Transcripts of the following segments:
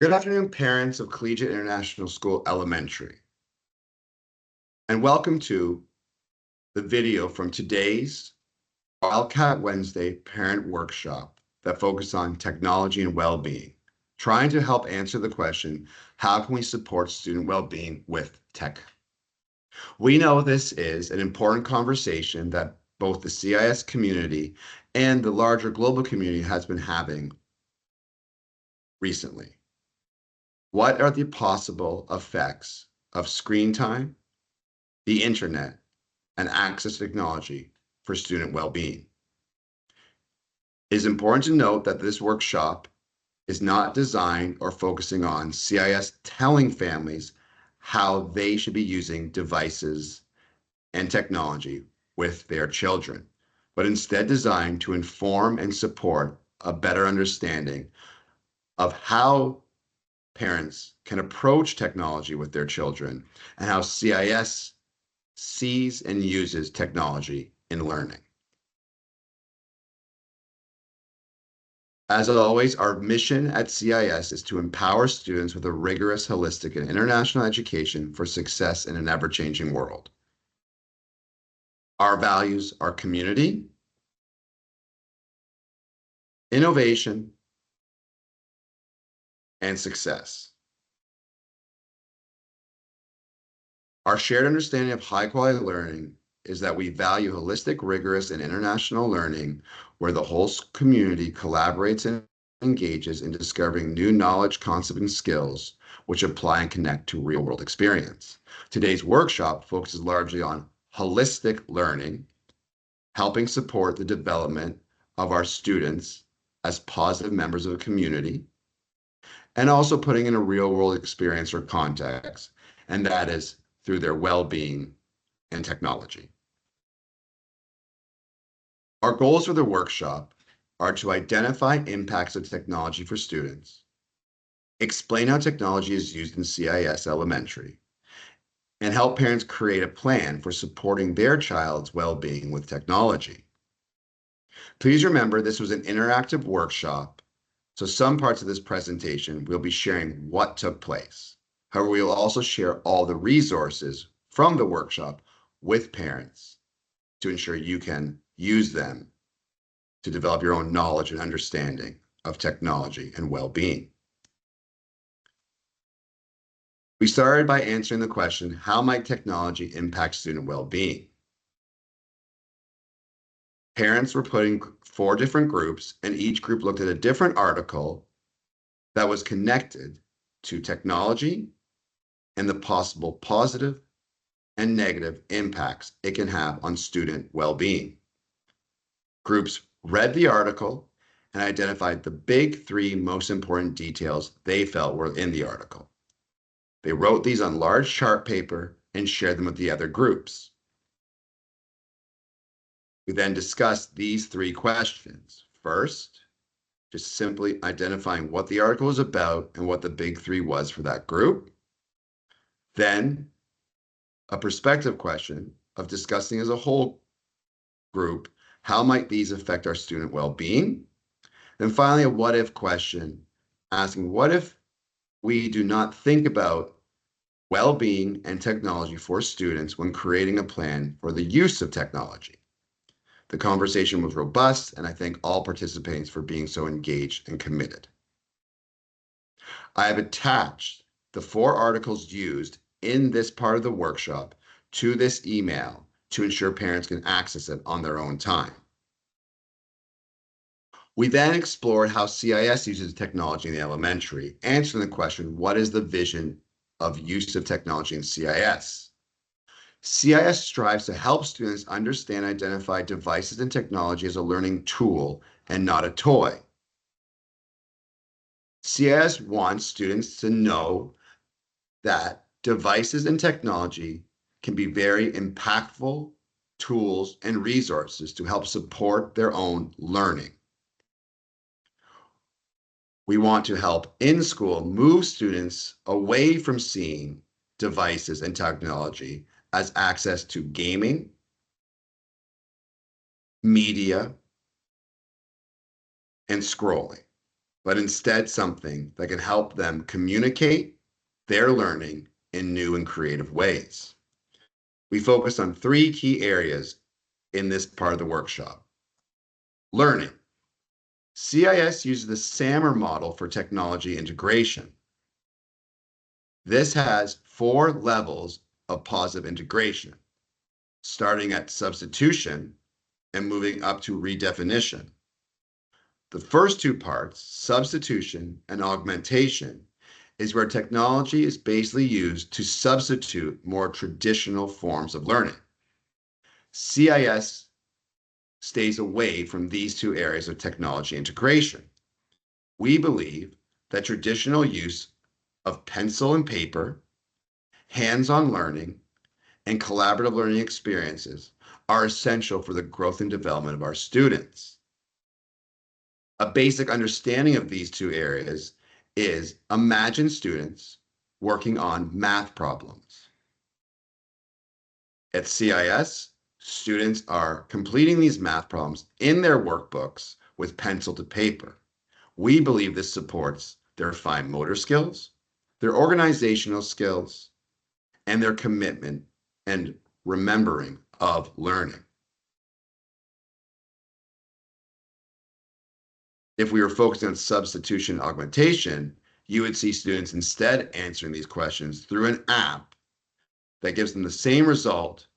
Good afternoon, parents of Collegiate International School Elementary, and welcome to the video from today's Wildcat Wednesday parent workshop that focuses on technology and well-being, trying to help answer the question, how can we support student well-being with tech? We know this is an important conversation that both the CIS community and the larger global community has been having recently. What are the possible effects of screen time, the internet, and access to technology for student well-being? It is important to note that this workshop is not designed or focusing on CIS telling families how they should be using devices and technology with their children, but instead designed to inform and support a better understanding of how parents can approach technology with their children and how CIS sees and uses technology in learning. As always, our mission at CIS is to empower students with a rigorous, holistic, and international education for success in an ever-changing world. Our values are community, innovation, and success. Our shared understanding of high-quality learning is that we value holistic, rigorous, and international learning where the whole community collaborates and engages in discovering new knowledge, concepts, and skills which apply and connect to real-world experience. Today's workshop focuses largely on holistic learning, helping support the development of our students as positive members of a community, and also putting in a real-world experience or context, and that is through their well-being and technology. Our goals for the workshop are to identify impacts of technology for students, explain how technology is used in CIS Elementary, and help parents create a plan for supporting their child's well-being with technology. Please remember this was an interactive workshop, so some parts of this presentation we'll be sharing what took place. However, we will also share all the resources from the workshop with parents to ensure you can use them to develop your own knowledge and understanding of technology and well-being. We started by answering the question, how might technology impact student well-being? Parents were put in 4 different groups, and each group looked at a different article that was connected to technology and the possible positive and negative impacts it can have on student well-being. Groups read the article and identified the big 3 most important details they felt were in the article. They wrote these on large chart paper and shared them with the other groups. We then discussed these 3 questions. First, just simply identifying what the article was about and what the big 3 was for that group. Then, a perspective question of discussing as a whole group, how might these affect our student well-being? Then finally, a what-if question, asking what if we do not think about well-being and technology for students when creating a plan for the use of technology? The conversation was robust, and I thank all participants for being so engaged and committed. I have attached the 4 articles used in this part of the workshop to this email to ensure parents can access it on their own time. We then explored how CIS uses technology in the elementary, answering the question, what is the vision of use of technology in CIS? CIS strives to help students understand and identify devices and technology as a learning tool and not a toy. CIS wants students to know that devices and technology can be very impactful tools and resources to help support their own learning. We want to help in school move students away from seeing devices and technology as access to gaming, media, and scrolling. but instead something that can help them communicate their learning in new and creative ways. We focused on 3 key areas in this part of the workshop. Learning. CIS uses the SAMR model for technology integration. This has 4 levels of positive integration, starting at substitution and moving up to redefinition. The first 2 parts, substitution and augmentation, is where technology is basically used to substitute more traditional forms of learning. CIS stays away from these 2 areas of technology integration. We believe that traditional use of pencil and paper, hands-on learning, and collaborative learning experiences are essential for the growth and development of our students. A basic understanding of these 2 areas is imagine students working on math problems. At CIS, students are completing these math problems in their workbooks with pencil to paper. We believe this supports their fine motor skills, their organizational skills, and their commitment and remembering of learning. If we were focusing on substitution and augmentation, you would see students instead answering these questions through an app that gives them the same result,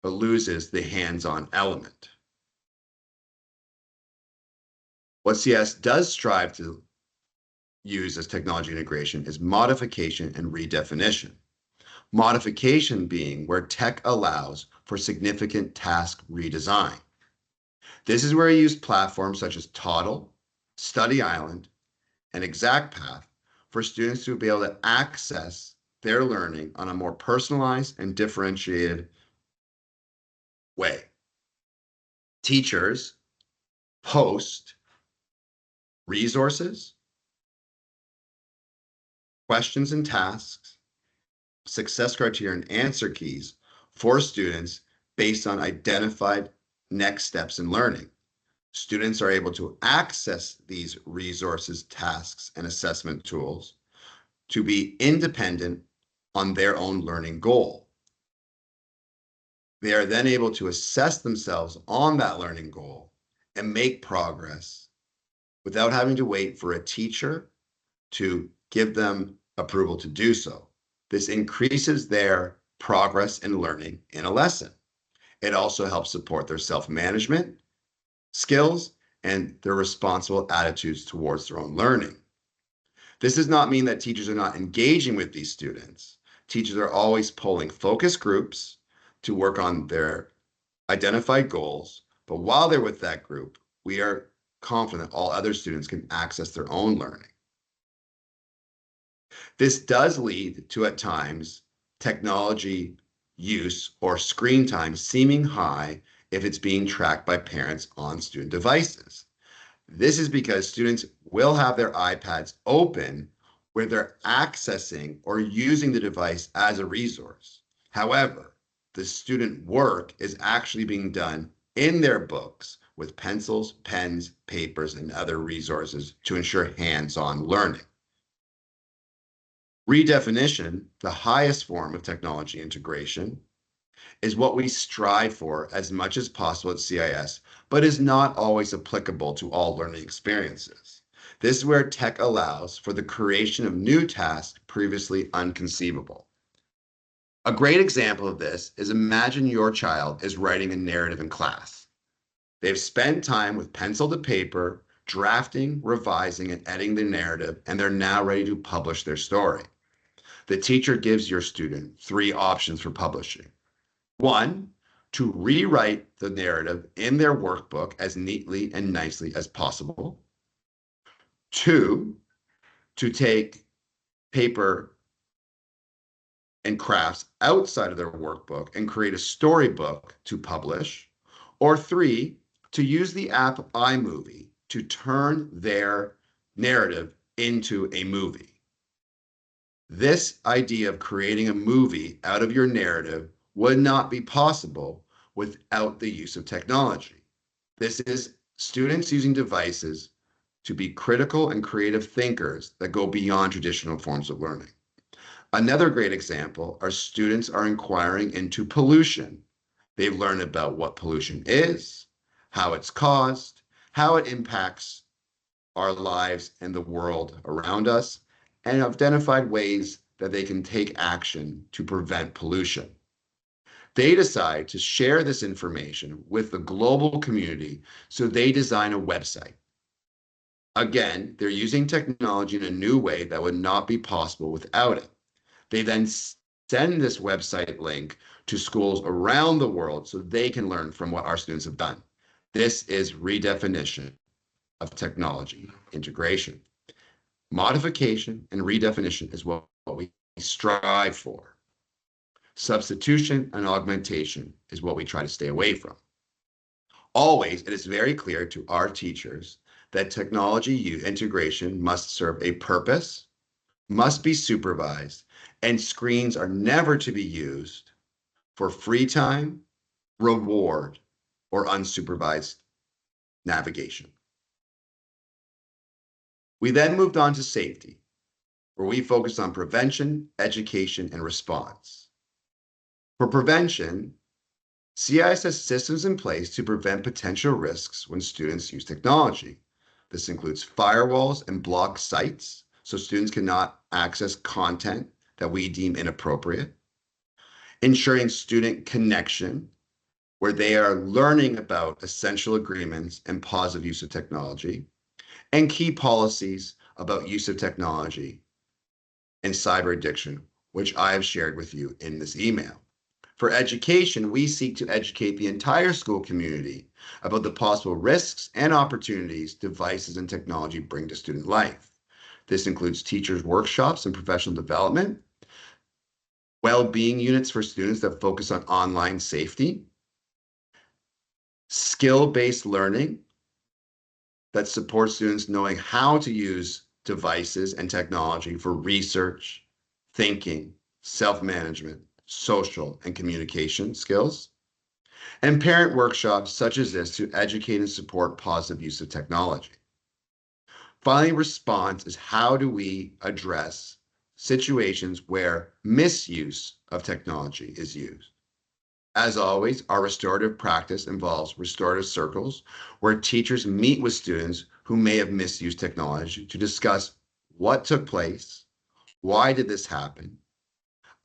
but loses the hands-on element. What CS does strive to use as technology integration is modification and redefinition. Modification being where tech allows for significant task redesign. This is where you use platforms such as Toddle, Study Island, and ExactPath for students to be able to access their learning on a more personalized and differentiated way. Teachers post resources, questions and tasks, success criteria, and answer keys for students based on identified next steps in learning. Students are able to access these resources, tasks, and assessment tools to be independent on their own learning goal. They are then able to assess themselves on that learning goal and make progress without having to wait for a teacher to give them approval to do so. This increases their progress in learning in a lesson. It also helps support their self-management skills and their responsible attitudes towards their own learning. This does not mean that teachers are not engaging with these students. Teachers are always polling focus groups to work on their identified goals, but while they're with that group, we are confident all other students can access their own learning. This does lead to, at times, technology use or screen time seeming high if it's being tracked by parents on student devices. This is because students will have their iPads open where they're accessing or using the device as a resource. However, the student work is actually being done in their books with pencils, pens, papers, and other resources to ensure hands-on learning. Redefinition, the highest form of technology integration, is what we strive for as much as possible at CIS, but is not always applicable to all learning experiences. This is where tech allows for the creation of new tasks previously unconceivable. A great example of this is imagine your child is writing a narrative in class. They've spent time with pencil to paper, drafting, revising, and editing the narrative, and they're now ready to publish their story. The teacher gives your student 3 options for publishing. 1, to rewrite the narrative in their workbook as neatly and nicely as possible. 2, to take paper and crafts outside of their workbook and create a storybook to publish. Or 3, to use the app iMovie to turn their narrative into a movie. This idea of creating a movie out of your narrative would not be possible without the use of technology. This is students using devices to be critical and creative thinkers that go beyond traditional forms of learning. Another great example are students are inquiring into pollution. They've learned about what pollution is, how it's caused, how it impacts our lives and the world around us, and have identified ways that they can take action to prevent pollution. They decide to share this information with the global community, so they design a website. Again, they're using technology in a new way that would not be possible without it. They then send this website link to schools around the world so they can learn from what our students have done. This is redefinition of technology integration. Modification and redefinition is what we strive for. Substitution and augmentation is what we try to stay away from. Always, it is very clear to our teachers that technology integration must serve a purpose, must be supervised, and screens are never to be used for free time, reward, or unsupervised navigation. We then moved on to safety, where we focused on prevention, education, and response. For prevention, CIS has systems in place to prevent potential risks when students use technology. This includes firewalls and block sites, so students cannot access content that we deem inappropriate. Ensuring student connection, where they are learning about essential agreements and positive use of technology, and key policies about use of technology and cyber addiction, which I have shared with you in this email. For education, we seek to educate the entire school community about the possible risks and opportunities devices and technology bring to student life. This includes teachers' workshops and professional development, well-being units for students that focus on online safety, skill-based learning that supports students knowing how to use devices and technology for research, thinking, self-management, social and communication skills, and parent workshops such as this to educate and support positive use of technology. Finally, response is how do we address situations where misuse of technology is used. As always, our restorative practice involves restorative circles where teachers meet with students who may have misused technology to discuss what took place, why did this happen,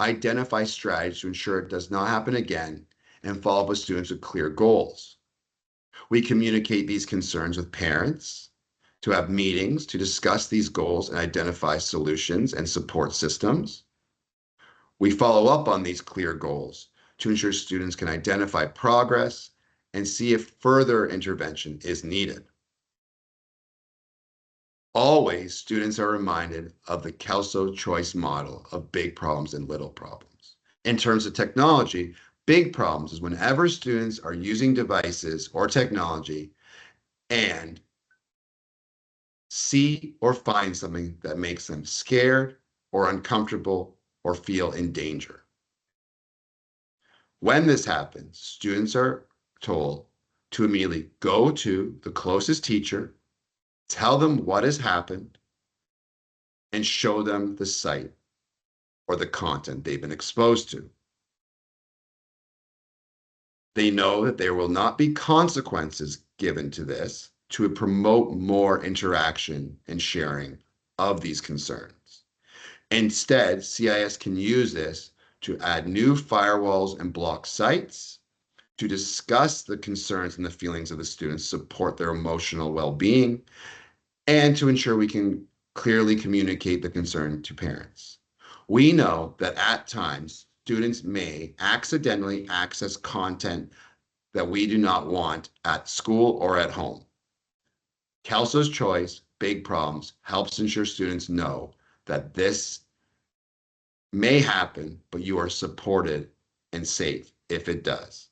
identify strategies to ensure it does not happen again, and follow up with students with clear goals. We communicate these concerns with parents to have meetings to discuss these goals and identify solutions and support systems. We follow up on these clear goals to ensure students can identify progress and see if further intervention is needed. Always, students are reminded of the Kelso choice model of big problems and little problems. In terms of technology, big problems is whenever students are using devices or technology and see or find something that makes them scared or uncomfortable or feel in danger. When this happens, students are told to immediately go to the closest teacher, tell them what has happened, and show them the site or the content they've been exposed to. They know that there will not be consequences given to this to promote more interaction and sharing of these concerns. Instead, CIS can use this to add new firewalls and block sites, to discuss the concerns and the feelings of the students, support their emotional well-being, and to ensure we can clearly communicate the concern to parents. We know that at times, students may accidentally access content that we do not want at school or at home. Kelso's Choice, Big Problems, helps ensure students know that this may happen, but you are supported and safe if it does.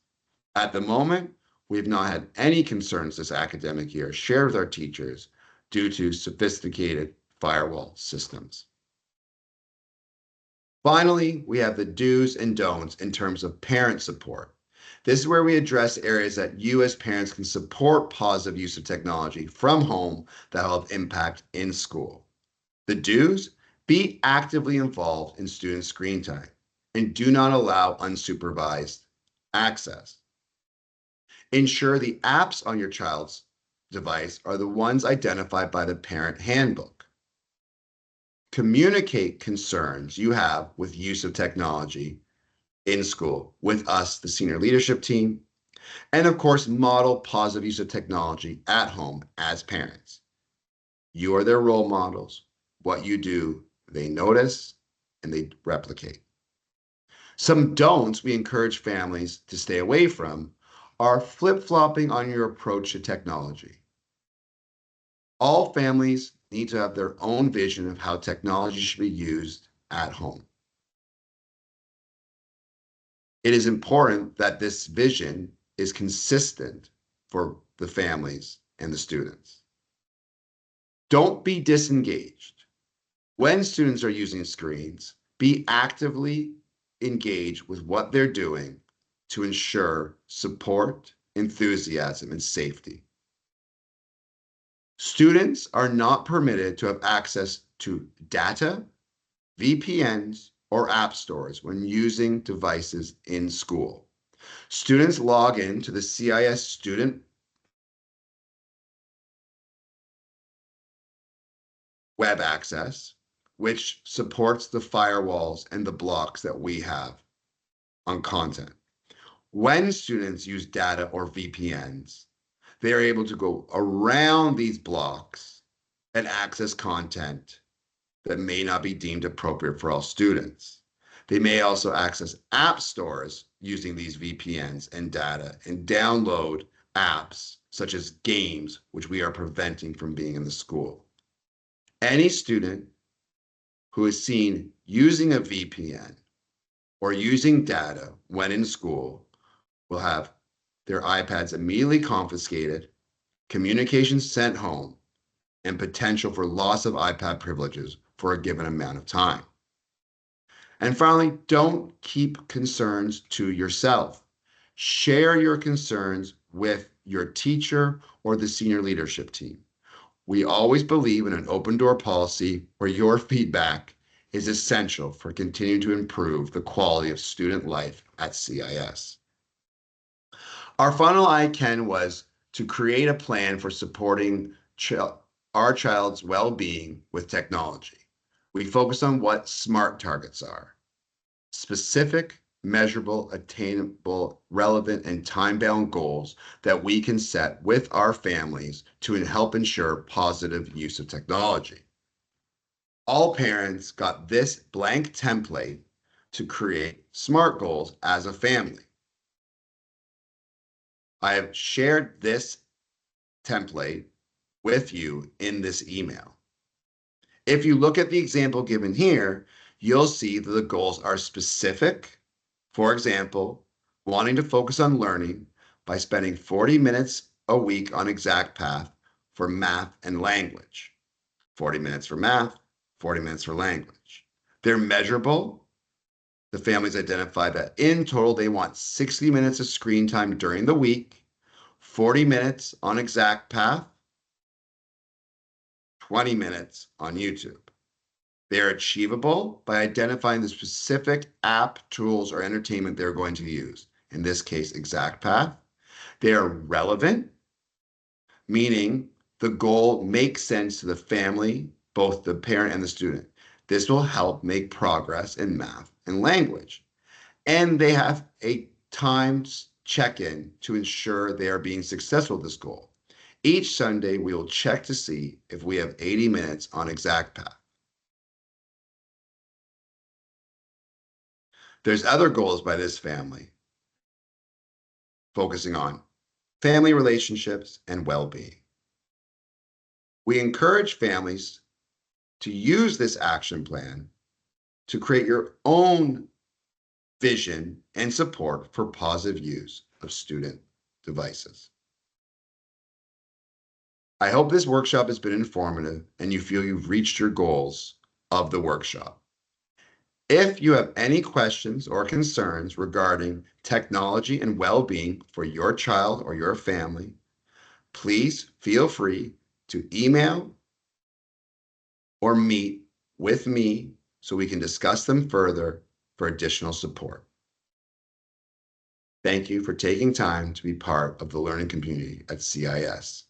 At the moment, we've not had any concerns this academic year shared with our teachers due to sophisticated firewall systems. Finally, we have the do's and don'ts in terms of parent support. This is where we address areas that you as parents can support positive use of technology from home that will have impact in school. The do's: be actively involved in student screen time and do not allow unsupervised access. Ensure the apps on your child's device are the ones identified by the parent handbook. Communicate concerns you have with use of technology in school with us, the senior leadership team, and of course, model positive use of technology at home as parents. You are their role models. What you do, they notice and they replicate. Some don'ts we encourage families to stay away from are flip-flopping on your approach to technology. All families need to have their own vision of how technology should be used at home. It is important that this vision is consistent for the families and the students. Don't be disengaged. When students are using screens, be actively engaged with what they're doing to ensure support, enthusiasm, and safety. Students are not permitted to have access to data, VPNs, or app stores when using devices in school. Students log in to the CIS student web access, which supports the firewalls and the blocks that we have on content. When students use data or VPNs, they are able to go around these blocks and access content that may not be deemed appropriate for all students. They may also access app stores using these VPNs and data and download apps such as games, which we are preventing from being in the school. Any student who is seen using a VPN or using data when in school will have their iPads immediately confiscated, communications sent home, and potential for loss of iPad privileges for a given amount of time. And finally, don't keep concerns to yourself. Share your concerns with your teacher or the senior leadership team. We always believe in an open door policy where your feedback is essential for continuing to improve the quality of student life at CIS. Our final ICANN was to create a plan for supporting our child's well-being with technology. We focus on what SMART targets are: specific, measurable, attainable, relevant, and time-bound goals that we can set with our families to help ensure positive use of technology. All parents got this blank template to create SMART goals as a family. I have shared this template with you in this email. If you look at the example given here, you'll see that the goals are specific. For example, wanting to focus on learning by spending 40 minutes a week on ExactPath for math and language. 40 minutes for math, 40 minutes for language. They're measurable. The families identify that in total, they want 60 minutes of screen time during the week, 40 minutes on ExactPath, 20 minutes on YouTube. They are achievable by identifying the specific app, tools, or entertainment they're going to use. In this case, ExactPath. They are relevant, meaning the goal makes sense to the family, both the parent and the student. This will help make progress in math and language. And they have a timed check-in to ensure they are being successful with this goal. Each Sunday, we will check to see if we have 80 minutes on ExactPath. There's other goals by this family, focusing on family relationships and well-being. We encourage families to use this action plan to create your own vision and support for positive use of student devices. I hope this workshop has been informative and you feel you've reached your goals of the workshop. If you have any questions or concerns regarding technology and well-being for your child or your family, please feel free to email or meet with me so we can discuss them further for additional support. Thank you for taking time to be part of the learning community at CIS.